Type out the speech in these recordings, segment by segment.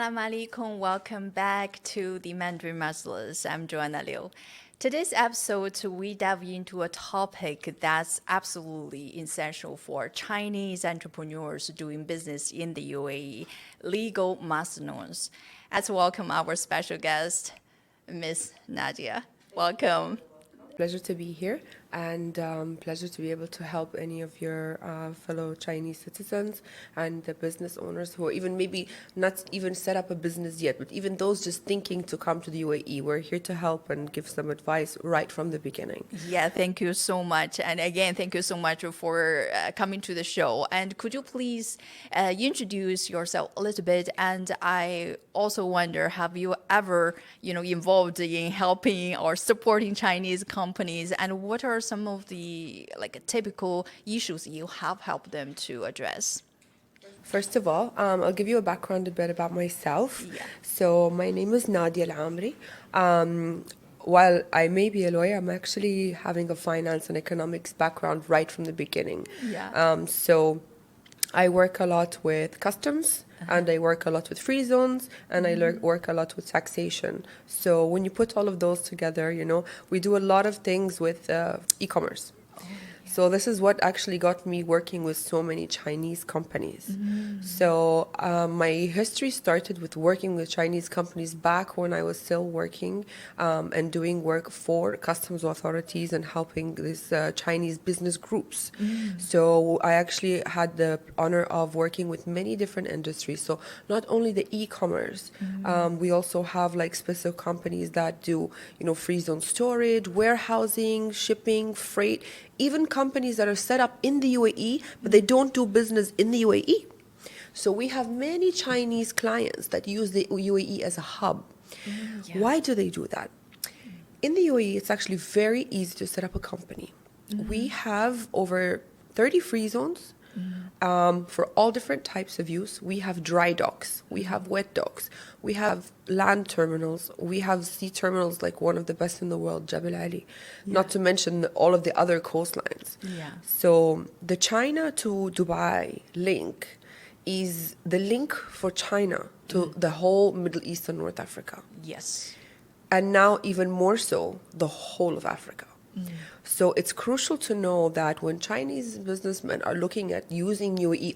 Assalamu alaikum. Welcome back to the Mandarin Muslims. I'm Joanna Liu. Today's episode, we dive into a topic that's absolutely essential for Chinese entrepreneurs doing business in the UAE, legal masternodes. Let's welcome our special guest, Miss Nadia. Welcome. Pleasure to be here and pleasure to be able to help any of your fellow Chinese citizens and the business owners who are even maybe not even set up a business yet, but even those just thinking to come to the UAE. We're here to help and give some advice right from the beginning. Yeah, thank you so much. And again, thank you so much for coming to the show. And could you please introduce yourself a little bit? And I also wonder, have you ever, involved in helping or supporting Chinese companies? And what are some of the typical issues you have helped them to address? First of all, I'll give you a background a bit about myself. Yeah. So my name is Nadia Al-Amri. While I may be a lawyer, I'm actually having a finance and economics background right from the beginning. Yeah. So I work a lot with customs and I work a lot with free zones and I work a lot with taxation. So when you put all of those together, we do a lot of things with e-commerce. So this is what actually got me working with so many Chinese companies. So my history started with working with Chinese companies back when I was still working and doing work for customs authorities and helping these Chinese business groups. So I actually had the honor of working with many different industries. So not only the e-commerce, we also have like specific companies that do, free zone storage, warehousing, shipping, freight, even companies that are set up in the UAE, but they don't do business in the UAE. So we have many Chinese clients that use the UAE as a hub. Yeah. Why do they do that? In the UAE, it's actually very easy to set up a company. We have over 30 free zones for all different types of use. We have dry docks, we have wet docks, we have land terminals, we have sea terminals like one of the best in the world, Jebel Ali, not to mention all of the other coastlines. Yeah. So the China to Dubai link is the link for China to the whole Middle East and North Africa. Yes. And now even more so, the whole of Africa. So it's crucial to know that when Chinese businessmen are looking at using UAE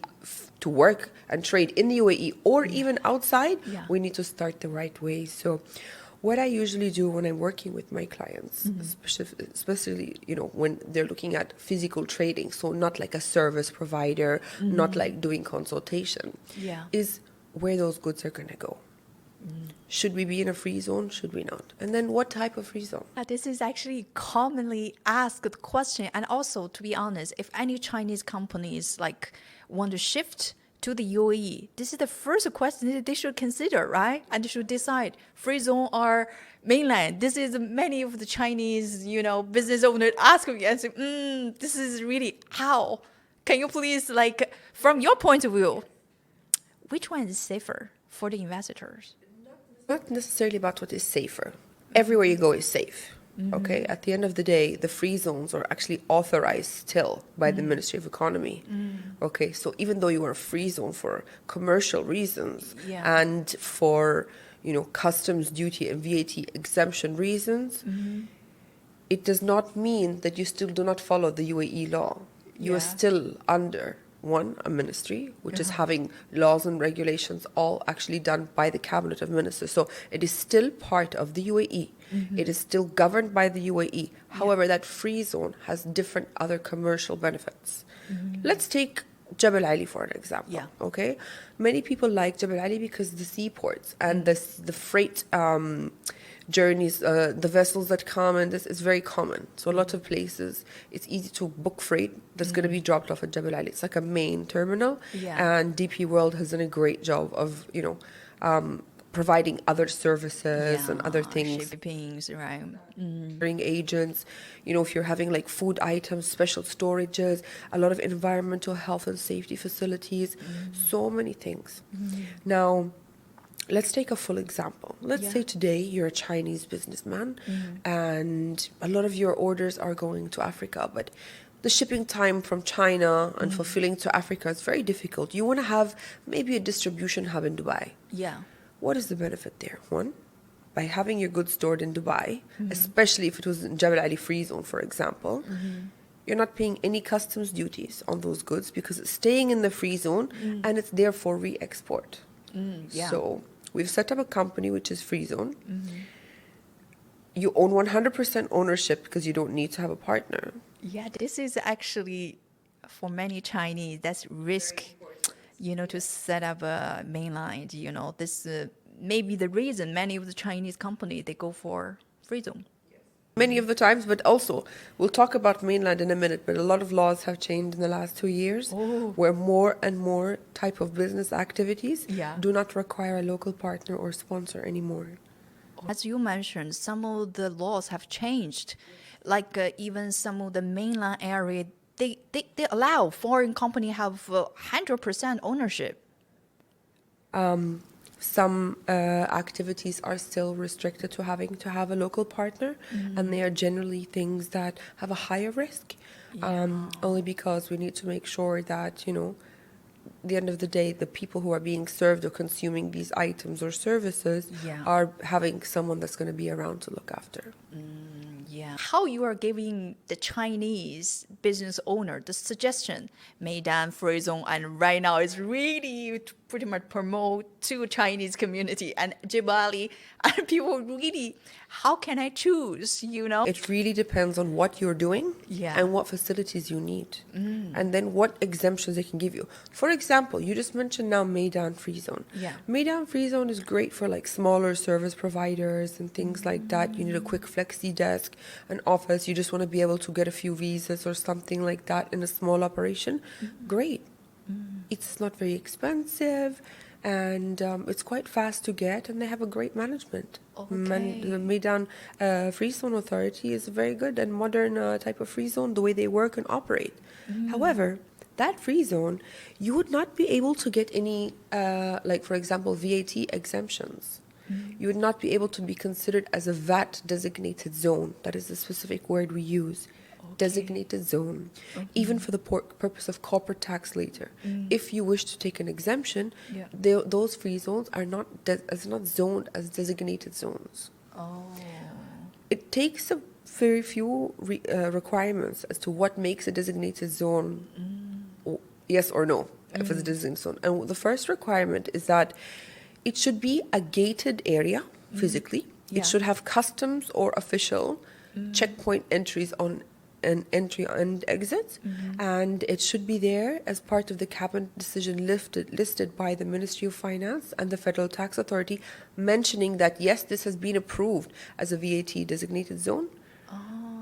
to work and trade in the UAE or even outside, we need to start the right way. So what I usually do when I'm working with my clients, especially, when they're looking at physical trading, so not like a service provider, not like doing consultation, is where those goods are going to go. Should we be in a free zone? Should we not? And then what type of free zone? This is actually commonly asked question. And also, to be honest, if any Chinese companies want to shift to the UAE, this is the first question they should consider, right? And they should decide free zone or mainland. This is many of the Chinese, business owners ask me and say, this is really how? Can you please, from your point of view, which one is safer for the investors? Not necessarily about what is safer. Everywhere you go is safe. Okay, at the end of the day, the free zones are actually authorized still by the Ministry of Economy. Okay, so even though you are a free zone for commercial reasons and for customs duty and VAT exemption reasons, it does not mean that you still do not follow the UAE law. You are still under a ministry, which is having laws and regulations all actually done by the cabinet of ministers. So it is still part of the UAE. It is still governed by the UAE. However, that free zone has different other commercial benefits. Let's take Jebel Ali for an example. Okay, many people like Jebel Ali because the seaports and the freight journeys, the vessels that come, and this is very common. So a lot of places, it's easy to book freight that's going to be dropped off at Jebel Ali. It's like a main terminal, and DP World has done a great job of, providing other services and other things. Shippings, right? Agents, if you're having like food items, special storages, a lot of environmental health and safety facilities, so many things. Now, let's take a full example. Let's say today you're a Chinese businessman and a lot of your orders are going to Africa, but the shipping time from China and fulfilling to Africa is very difficult. You want to have maybe a distribution hub in Dubai. Yeah. What is the benefit there? One, by having your goods stored in Dubai, especially if it was in Jebel Ali Free Zone, for example, you're not paying any customs duties on those goods because it's staying in the free zone and it's there for re-export. Yeah. So we've set up a company which is Free Zone. You own 100% ownership because you don't need to have a partner. Yeah, this is actually for many Chinese, that's risk, to set up a mainland, this may be the reason many of the Chinese companies, they go for free zone. Many of the times, but also, we'll talk about mainland in a minute, but a lot of laws have changed in the last 2 years where more and more type of business activities do not require a local partner or sponsor anymore. As you mentioned, some of the laws have changed, like even some of the mainland area, they allow foreign company have 100% ownership. Some activities are still restricted to having to have a local partner, and they are generally things that have a higher risk, only because we need to make sure that, at the end of the day, the people who are being served or consuming these items or services are having someone that's going to be around to look after. Yeah. How you are giving the Chinese business owner the suggestion, Meidan, Free Zone, and right now it's really to pretty much promote to Chinese community and Jibali, and people really, how can I choose, It really depends on what you're doing and what facilities you need, and then what exemptions they can give you. For example, you just mentioned now Meidan Free Zone. Yeah. Meidan Free Zone is great for like smaller service providers and things like that. You need a quick flexi desk, an office. You just want to be able to get a few visas or something like that in a small operation. Great. It's not very expensive, and it's quite fast to get, and they have a great management. The Meidan Free Zone Authority is very good and modern type of free zone, the way they work and operate. However, that free zone, you would not be able to get any, like for example, VAT exemptions. You would not be able to be considered as a VAT designated zone. That is the specific word we use. Designated zone, even for the purpose of corporate tax later. If you wish to take an exemption, those free zones are not zoned as designated zones. It takes a very few requirements as to what makes a designated zone, yes or no, if it's a designated zone. And the first requirement is that it should be a gated area physically. It should have customs or official checkpoint entries on an entry and exit, and it should be there as part of the cabinet decision listed by the Ministry of Finance and the Federal Tax Authority, mentioning that yes, this has been approved as a VAT designated zone.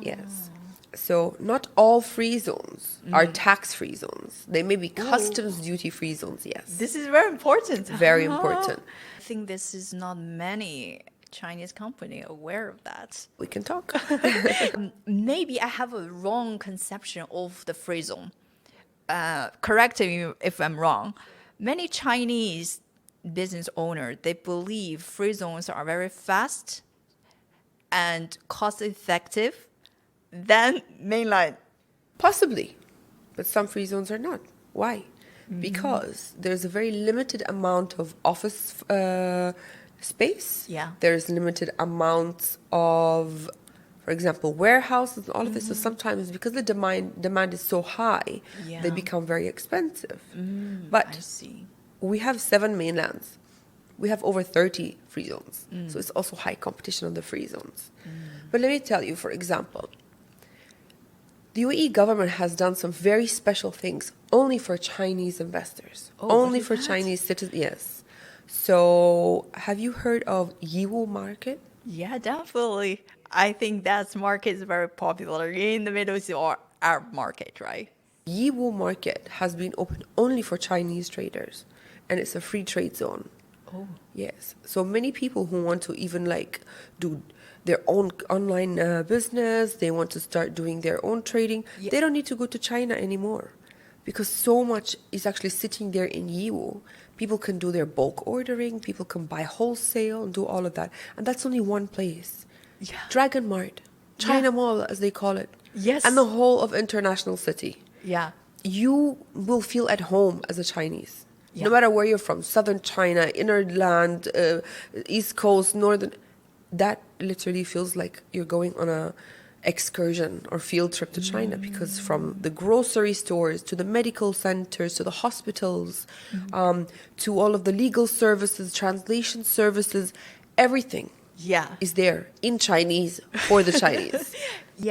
Yes. So not all free zones are tax-free zones. They may be customs duty-free zones, yes. This is very important. Very important. I think this is not many Chinese company aware of that. We can talk. Maybe I have a wrong conception of the free zone. Correct me if I'm wrong. Many Chinese business owners, they believe free zones are very fast and cost effective than mainland. Possibly, but some free zones are not. Why? Because there's a very limited amount of office space. There's limited amounts of, for example, warehouses and all of this. So sometimes because the demand is so high, they become very expensive. But I see. We have 7 mainlands. We have over 30 free zones. So it's also high competition on the free zones. But let me tell you, for example, the UAE government has done some very special things only for Chinese investors. Only for Chinese citizens, yes. So, have you heard of Yiwu market? Yeah, definitely. I think that market is very popular in the Middle East or Arab market, right? Yiwu market has been opened only for Chinese traders, and it's a free trade zone. Yes. So many people who want to even like do their own online business, they want to start doing their own trading, they don't need to go to China anymore, because so much is actually sitting there in Yiwu. People can do their bulk ordering, people can buy wholesale and do all of that. And that's only one place. Dragon Mart, China Mall as they call it. Yes. And the whole of International City. Yeah. You will feel at home as a Chinese. Yeah. No matter where you're from, southern China, inner land, east coast, northern, that literally feels like you're going on a excursion or field trip to China, because from the grocery stores to the medical centers to the hospitals, to all of the legal services, translation services, everything Yeah. is there in Chinese for the Chinese.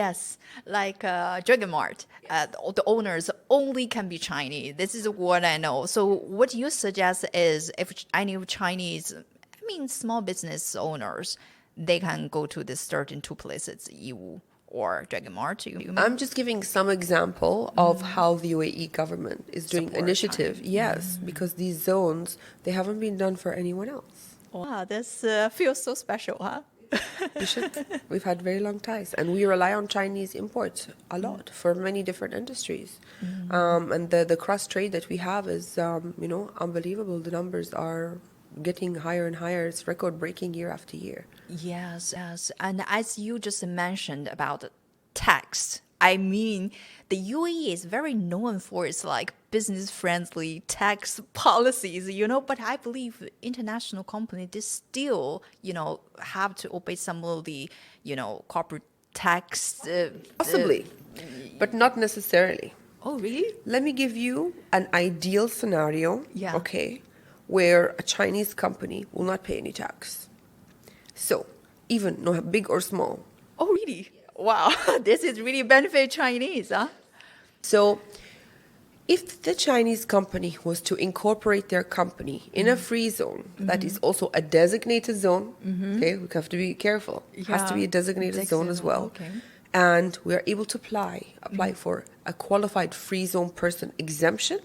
Yes, like Dragon Mart, the owners only can be Chinese. This is what I know. So what you suggest is if any Chinese, I mean small business owners, they can go to this certain two places, EU or Dragon Mart. You mean? I'm just giving some example of how the UAE government is doing Support initiative. China. Yes, because these zones, they haven't been done for anyone else. Wow, this feels so special, huh? We should. We've had very long ties, and we rely on Chinese imports a lot for many different industries. And the cross trade that we have is, unbelievable. The numbers are getting higher and higher. It's record breaking year after year. Yes, yes. And as you just mentioned about tax, I mean, the UAE is very known for its like business friendly tax policies, but I believe international companies, they still, have to obey some of the, corporate tax. Possibly, but not necessarily. Oh, really? Let me give you an ideal scenario, Yeah. okay, where a Chinese company will not pay any tax. So, even no big or small. Oh, really? Wow, this is really benefit Chinese, huh? So, if the Chinese company was to incorporate their company in a free zone that is also a designated zone, okay, we have to be careful. It has to be a designated zone as well. Okay. And we are able to apply for a qualified free zone person exemption,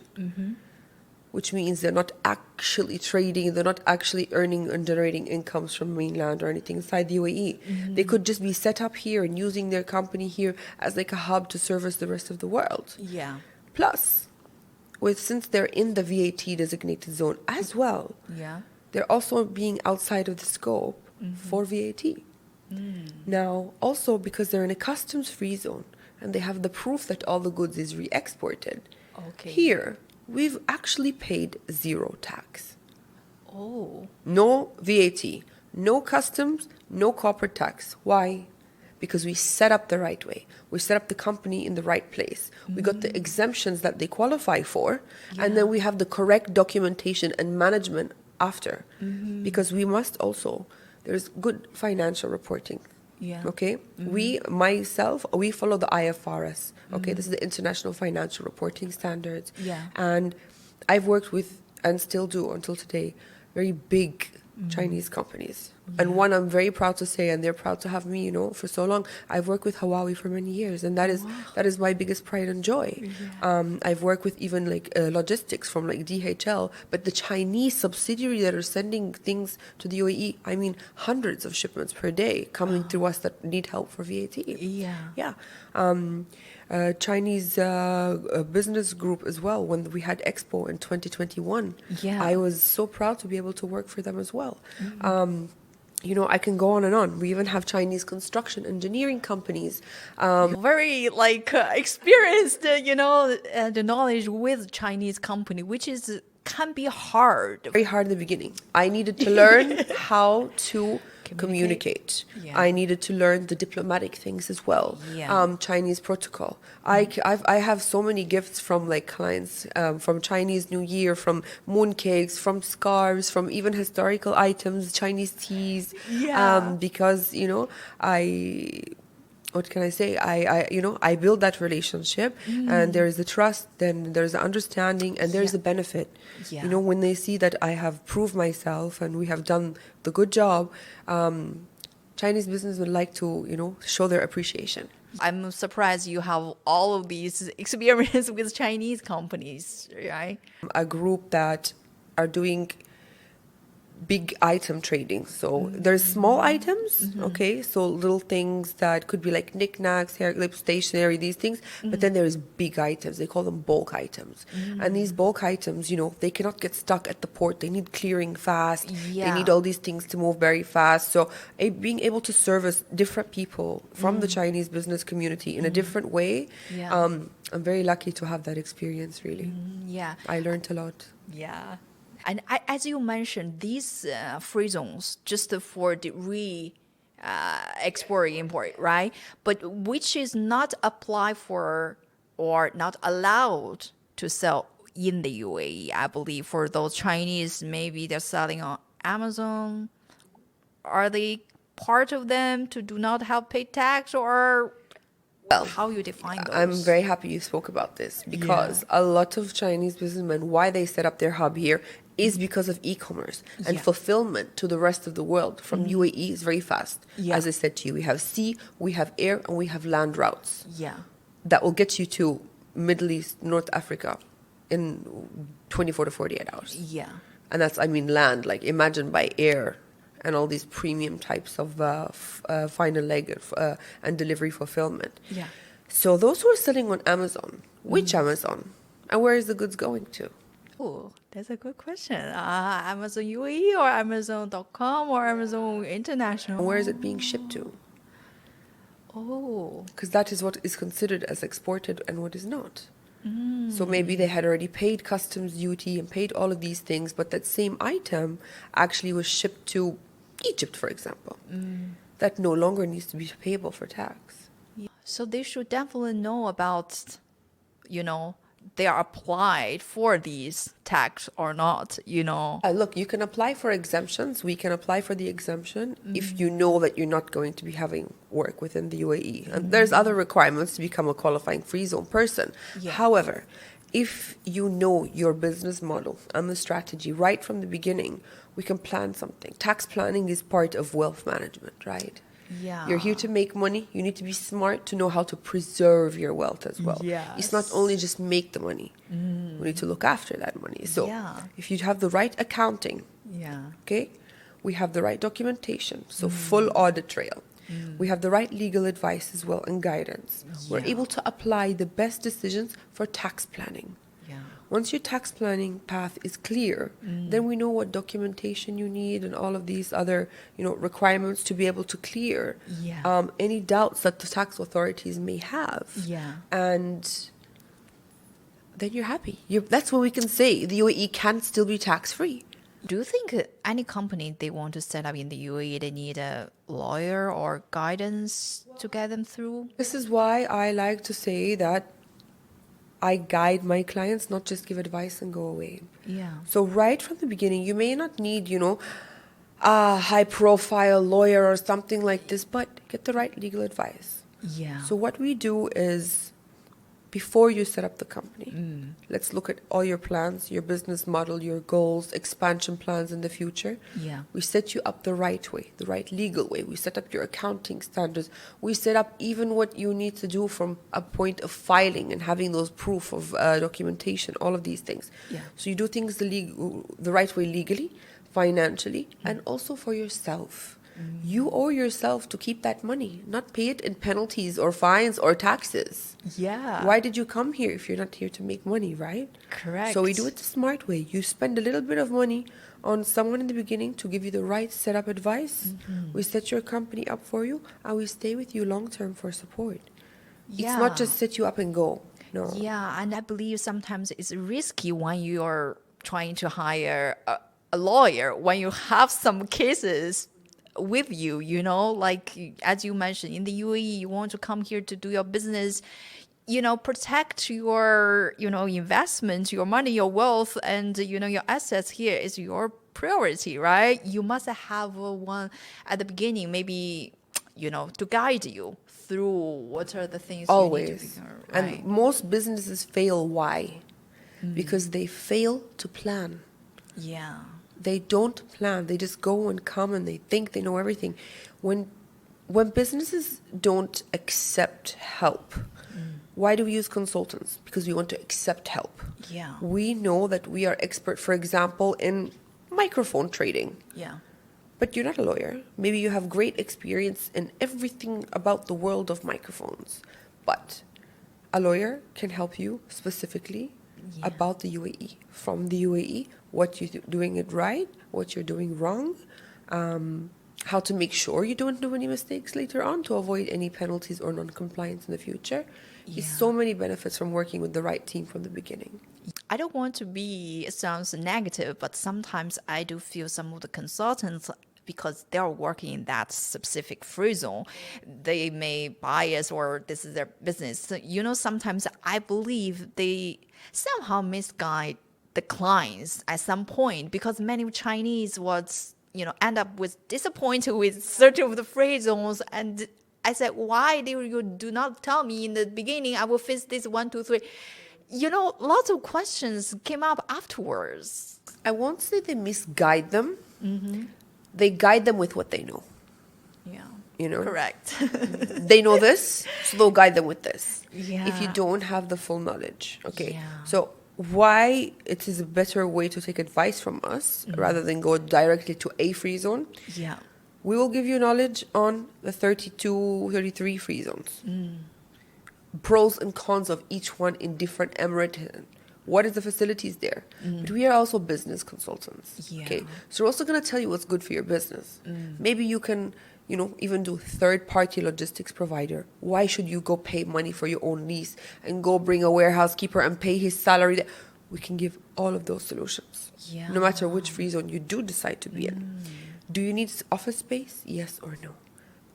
which means they're not actually trading, they're not actually earning and generating incomes from mainland or anything inside the UAE. They could just be set up here and using their company here as like a hub to service the rest of the world. Yeah. Plus, since they're in the VAT designated zone as well, Yeah. they're also being outside of the scope for VAT. Now, also because they're in a customs free zone and they have the proof that all the goods is re-exported, Okay. here we've actually paid zero tax. Oh. No VAT, no customs, no corporate tax. Why? Because we set up the right way. We set up the company in the right place. We got the exemptions that they qualify for, and then we have the correct documentation and management after. Because we must also, there's good financial reporting. Yeah. Okay? We follow the IFRS. Okay? This is the International Financial Reporting Standards. Yeah. And I've worked with, and still do until today, very big Chinese companies. And one I'm very proud to say, and they're proud to have me, for so long. I've worked with Huawei for many years, and that is my biggest pride and joy. I've worked with even like logistics from like DHL, but the Chinese subsidiary that are sending things to the UAE, I mean hundreds of shipments per day coming through us that need help for VAT. Yeah. Yeah. Chinese business group as well. When we had Expo in 2021, Yeah. I was so proud to be able to work for them as well. I can go on and on. We even have Chinese construction engineering companies. Very like experienced, the knowledge with Chinese company, which can be hard. Very hard in the beginning. I needed to learn how to communicate. Yeah. I needed to learn the diplomatic things as well. Yeah. Chinese protocol. I have so many gifts from like clients, from Chinese New Year, from mooncakes, from scarves, from even historical items, Chinese teas. Yeah. Because what can I say? I build that relationship, and there is a trust, then there's an understanding, and there's a benefit. Yeah. When they see that I have proved myself and we have done the good job, Chinese business would like to, show their appreciation. I'm surprised you have all of these experience with Chinese companies, right? A group that are doing big item trading. So there's small items, okay? So little things that could be like knickknacks, hair clips, stationery, these things. But then there's big items. They call them bulk items. And these bulk items, they cannot get stuck at the port. They need clearing fast. Yeah. They need all these things to move very fast. So being able to service different people from the Chinese business community in a different way, Yeah. I'm very lucky to have that experience, really. Yeah. I learned a lot. Yeah. And as you mentioned, these free zones just for the export import, right? But which is not applied for or not allowed to sell in the UAE, I believe. For those Chinese, maybe they're selling on Amazon. Are they part of them to do not have paid tax, or Well, how you define I'm those? very happy you spoke about this because a lot of Chinese businessmen, why they set up their hub here is because of e-commerce and Yeah. fulfillment to the rest of the world from UAE is very fast. Yeah. As I said to you, we have sea, we have air, and we have land routes Yeah. that will get you to Middle East, North Africa in 24 to 48 hours. Yeah. And that's, I mean, land. Like, imagine by air and all these premium types of final leg and delivery fulfillment. Yeah. So those who are selling on Amazon, which Amazon? And where is the goods going to? Oh, that's a good question. Amazon UAE or Amazon.com or Amazon International? And where is it being shipped to? Oh, Because that is what is considered as exported and what is not. So maybe they had already paid customs duty and paid all of these things, but that same item actually was shipped to Egypt, for example. That no longer needs to be payable for tax. so they should definitely know about, they are applied for these tax or not, Look, you can apply for exemptions. We can apply for the exemption if you know that you're not going to be having work within the UAE. And there's other requirements to become a qualifying free zone person. Yeah. However, if you know your business model and the strategy right from the beginning, we can plan something. Tax planning is part of wealth management, right? Yeah. You're here to make money. You need to be smart to know how to preserve your wealth as well. It's not Yes. only just make the money. We need to look after that money. So Yeah. if you have the right accounting, Yeah. okay, we have the right documentation, so full audit trail. We have the right legal advice as well and guidance. We're Yeah. able to apply the best decisions for tax planning. Yeah. Once your tax planning path is clear, then we know what documentation you need and all of these other, requirements to be able to clear Yeah. any doubts that the tax authorities may have. Yeah. And then you're happy. That's what we can say. The UAE can still be tax-free. Do you think any company they want to set up in the UAE, they need a lawyer or guidance to get them through? This is why I like to say that I guide my clients, not just give advice and go away. Yeah. So right from the beginning, you may not need, a high-profile lawyer or something like this, but get the right legal advice. Yeah. So what we do is, before you set up the company, let's look at all your plans, your business model, your goals, expansion plans in the future. Yeah. We set you up the right way, the right legal way. We set up your accounting standards. We set up even what you need to do from a point of filing and having those proof of documentation, all of these things. Yeah. So you do things the right way legally, financially, and also for yourself. You owe yourself to keep that money, not pay it in penalties or fines or taxes. Yeah. Why did you come here if you're not here to make money, right? Correct. So we do it the smart way. You spend a little bit of money on someone in the beginning to give you the right setup advice. We set your company up for you, and we stay with you long term for support. Yeah. It's not just set you up and go. No. Yeah, and I believe sometimes it's risky when you're trying to hire a lawyer, when you have some cases with you, like as you mentioned, in the UAE, you want to come here to do your business, protect your, investment, your money, your wealth, and, your assets here is your priority, right? You must have one at the beginning, maybe, to guide you through what are the things you need Always. to be, right? And most businesses fail. Why? Because they fail to plan. Yeah. They don't plan. They just go and come and they think they know everything. When businesses don't accept help, why do we use consultants? Because we want to accept help. Yeah. We know that we are expert, for example, in microphone trading. Yeah. But you're not a lawyer. Maybe you have great experience in everything about the world of microphones. But a lawyer can help you specifically about the UAE. From the UAE, what you're doing it right, what you're doing wrong, how to make sure you don't do any mistakes later on to avoid any penalties or non-compliance in the future. There's so many benefits from working with the right team from the beginning. I don't want to be, it sounds negative, but sometimes I do feel some of the consultants, because they're working in that specific free zone, they may bias or this is their business. So, sometimes I believe they somehow misguide the clients at some point, because many Chinese was, end up with disappointed with certain of the free zones. And I said, why do you do not tell me in the beginning, I will fix this 1, 2, 3? Lots of questions came up afterwards. I won't say they misguide them. They guide them with what they know. Yeah. Correct. They know this, so they'll guide them with this. Yeah. If you don't have the full knowledge. Okay. Yeah. So why it is a better way to take advice from us rather than go directly to a free zone. Yeah. We will give you knowledge on the 32, 33 free zones. Pros and cons of each one in different Emirati. What is the facilities there? But we are also business consultants. Yeah. Okay. So we're also going to tell you what's good for your business. Maybe you can, even do third-party logistics provider. Why should you go pay money for your own lease and go bring a warehouse keeper and pay his salary there? We can give all of those solutions. Yeah. No matter which free zone you do decide to be in. Do you need office space? Yes or no?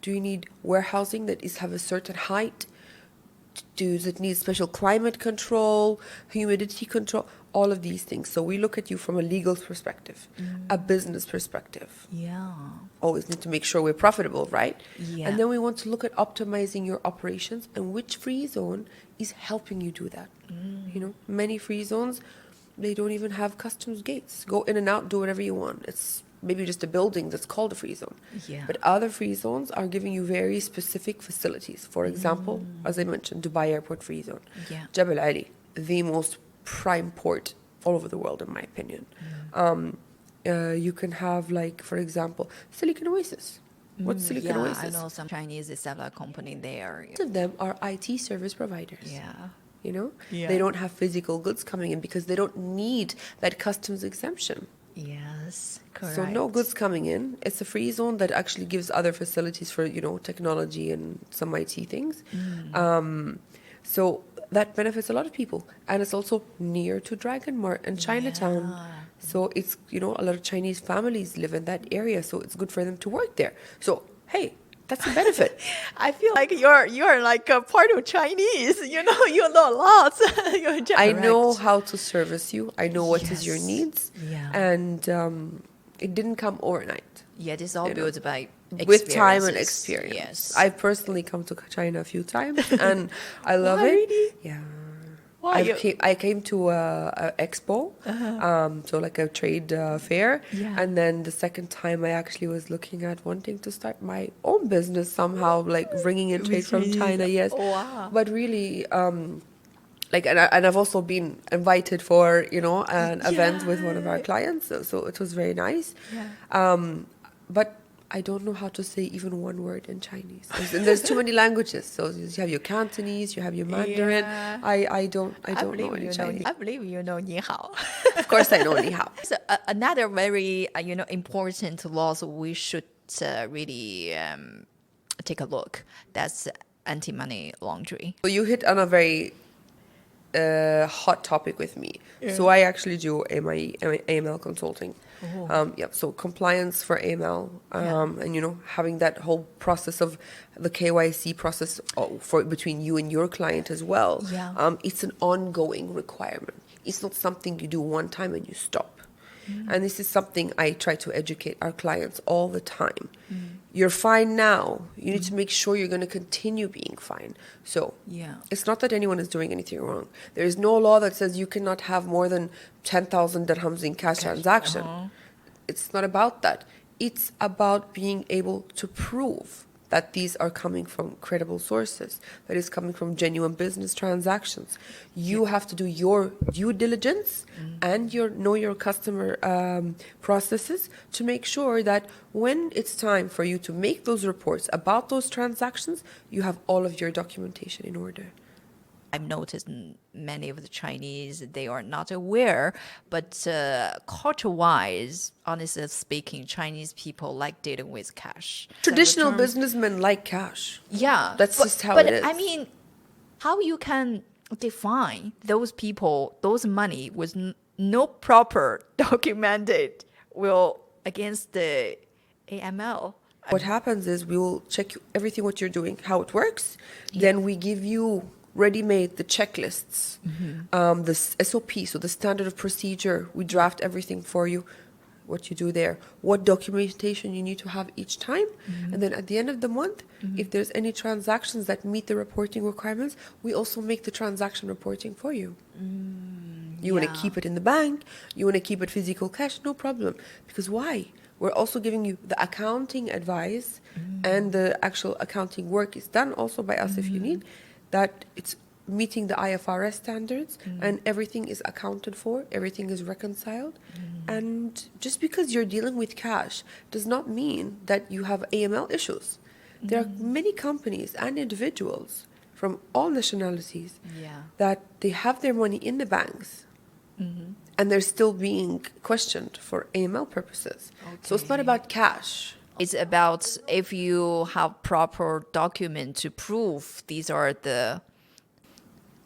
Do you need warehousing that have a certain height? Does it need special climate control, humidity control? All of these things. So we look at you from a legal perspective, a business perspective. Yeah. Always need to make sure we're profitable, right? Yeah. And then we want to look at optimizing your operations and which free zone is helping you do that. Many free zones, they don't even have customs gates. Go in and out, do whatever you want. It's maybe just a building that's called a free zone. Yeah. But other free zones are giving you very specific facilities. For example, as I mentioned, Dubai Airport free zone. Yeah. Jebel Ali, the most prime port all over the world, in my opinion. You can have, for example, Silicon Oasis. What's Silicon Oasis? I know some Chinese satellite company there. Most of them are IT service providers. Yeah. Yeah. They don't have physical goods coming in because they don't need that customs exemption. Yes, correct. So no goods coming in. It's a free zone that actually gives other facilities for, technology and some IT things. So that benefits a lot of people. And it's also near to Dragon Mart and Chinatown. Yeah. So it's, a lot of Chinese families live in that area. So it's good for them to work there. So, hey, that's a benefit. I feel like you're like a part of Chinese. You know lots. I know how to service you. I know what is your Yes. needs. Yeah. And it didn't come overnight. Yeah, this is all built by With time and experiences. experience. Yes. I've personally come to China a few times and I love Why, it. really? Yeah. Why? I came to a expo, so like a trade fair, Yeah. and then the second time I actually was looking at wanting to start my own business somehow, like bringing in trade from China. Yes, Wow. but really, and I've also been invited for an event with one of our clients, so it was very nice. Yeah. But I don't know how to say even one word in Chinese. There's too many languages. So you have your Cantonese, you have your Mandarin. Yeah. I don't know any Chinese. I believe you know 你好. Of course I know ni hao. So another very important laws we should really take a look. That's anti-money laundering. So you hit on a very hot topic with me. So I actually do AML consulting. So compliance for AML, and having that whole process of the KYC process for between you and your client as well. Yeah. It's an ongoing requirement. It's not something you do one time and you stop. And this is something I try to educate our clients all the time. You're fine now. You need to make sure you're going to continue being fine. So Yeah. it's not that anyone is doing anything wrong. There is no law that says you cannot have more than 10,000 dirhams in cash transaction. It's not about that. It's about being able to prove that these are coming from credible sources, that is coming from genuine business transactions. You have to do your due diligence and know your customer processes to make sure that when it's time for you to make those reports about those transactions, you have all of your documentation in order. I've noticed many of the Chinese, they are not aware, but culture-wise, honestly speaking, Chinese people like dealing with cash. Traditional businessmen like cash. Yeah. That's just how but it is. I mean, how you can define those people, those money with no proper documented will against the AML. What happens is we will check everything what you're doing, how it works. Then we give you ready-made the checklists, the SOP, so the standard of procedure. We draft everything for you, what you do there, what documentation you need to have each time. And then at the end of the month, if there's any transactions that meet the reporting requirements, we also make the transaction reporting for you. You want to keep it in the bank, you want to keep it physical cash, no problem. Because why? We're also giving you the accounting advice, and the actual accounting work is done also by us if you need, that it's meeting the IFRS standards and everything is accounted for, everything is reconciled. And just because you're dealing with cash does not mean that you have AML issues. There are many companies and individuals from all nationalities that they have their money in the banks and they're still being questioned for AML purposes. So it's not about cash. It's about if you have proper document to prove these are the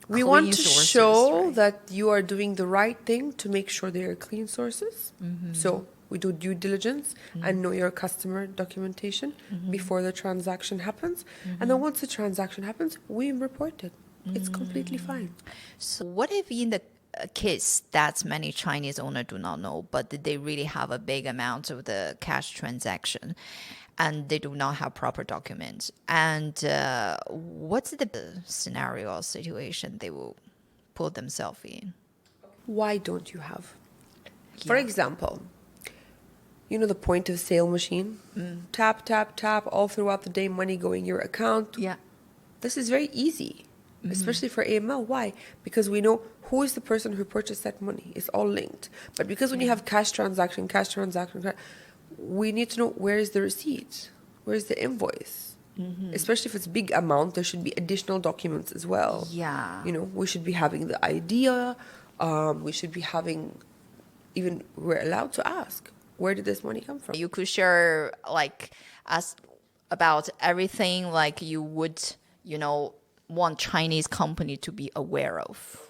We clean want to sources, show right? that you are doing the right thing to make sure they are clean sources. So we do due diligence and know your customer documentation before the transaction happens. And then once the transaction happens, we report it. It's completely fine. So what if in the case that many Chinese owners do not know, but they really have a big amount of the cash transaction and they do not have proper documents? And what's the scenario or situation they will put themselves in? Why don't you have? For example, you know the point of sale machine? Tap, tap, tap, all throughout the day, money going your account. Yeah. This is very easy, especially for AML. Why? Because we know who is the person who purchased that money. It's all linked. But because when you have cash transaction, we need to know where is the receipt, where is the invoice. Especially if it's big amount, there should be additional documents as well. Yeah. You know, we should be having the idea. We should be having, even we're allowed to ask, where did this money come from? You could share like us about everything like you would, you know, want Chinese company to be aware of.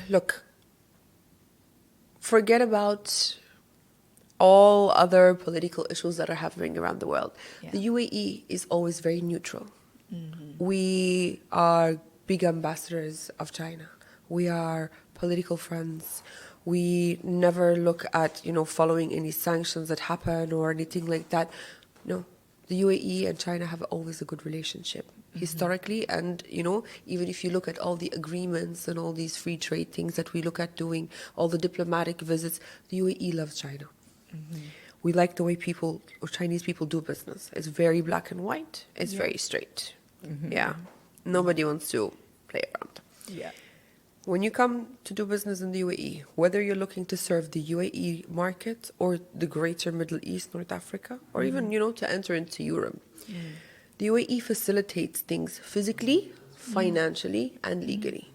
Look, forget about all other political issues that are happening around the world. Yeah. The UAE is always very neutral. We are big ambassadors of China. We are political friends. We never look at, you know, following any sanctions that happen or anything like that. No, the UAE and China have always a good relationship historically. And, you know, even if you look at all the agreements and all these free trade things that we look at doing, all the diplomatic visits, the UAE loves China. We like the way people or Chinese people do business. It's very black and white. It's very straight. Yeah. Nobody wants to play around. Yeah. When you come to do business in the UAE, whether you're looking to serve the UAE market or the greater Middle East, North Africa, or even, you know, to enter into Europe, the UAE facilitates things physically, financially, and legally.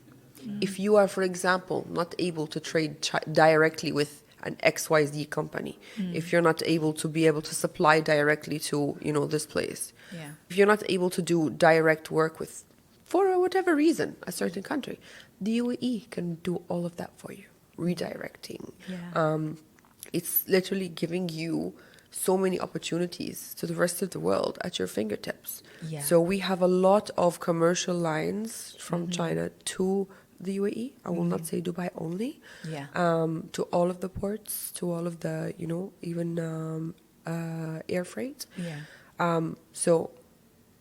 If you are, for example, not able to trade directly with an XYZ company, if you're not able to be able to supply directly to, you know, this place, if you're not able to do direct work with, for whatever reason, a certain country, the UAE can do all of that for you, redirecting. It's literally giving you so many opportunities to the rest of the world at your fingertips. So we have a lot of commercial lines from China to the UAE. I will not say Dubai only. To all of the ports, to all of the, you know, even air freight. So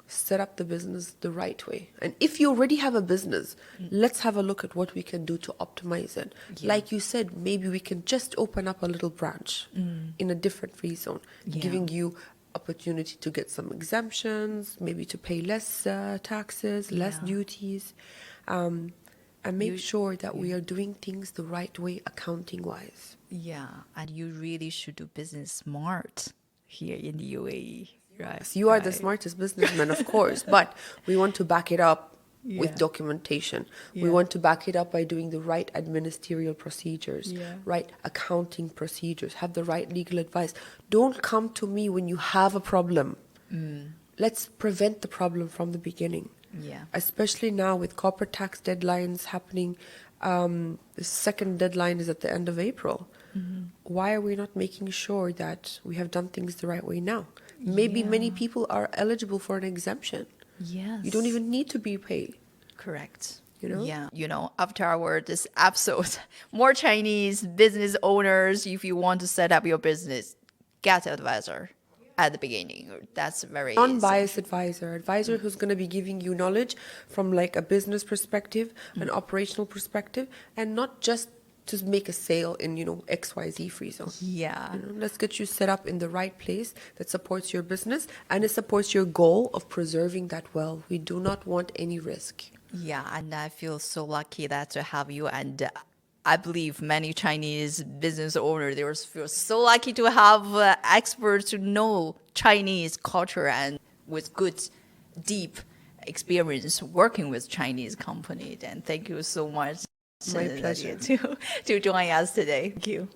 set up the business the right way. And if you already have a business, let's have a look at what we can do to optimize it. Like you said, maybe we can just open up a little branch in a different free zone, giving you opportunity to get some exemptions, maybe to pay less taxes, less duties, and make sure that we are doing things the right way accounting-wise. Yeah, and you really should do business smart here in the UAE. Right. So you are the smartest businessman, of course, but we want to back it up with documentation. We want to back it up by doing the right administrative procedures, right accounting procedures, have the right legal advice. Don't come to me when you have a problem. Let's prevent the problem from the beginning. Yeah. Especially now with corporate tax deadlines happening. The second deadline is at the end of April. Why are we not making sure that we have done things the right way now? Maybe many Yeah. people are eligible for an exemption. Yes. You don't even need to be paid. Correct. You know? Yeah. You know, after our this episode, more Chinese business owners, if you want to set up your business, get an advisor at the beginning. That's very Non-biased advisor who's going to be giving you knowledge from like a business perspective, an operational perspective, and not just to make a sale in, you know, XYZ free zone. Yeah. You know, let's get you set up in the right place that supports your business and it supports your goal of preserving that well. We do not want any risk. Yeah, and I feel so lucky that to have you, and I believe many Chinese business owners they feel so lucky to have experts to know Chinese culture and with good, deep experience working with Chinese companies. And thank you so much, My Nadia, pleasure. to join us today. Thank you.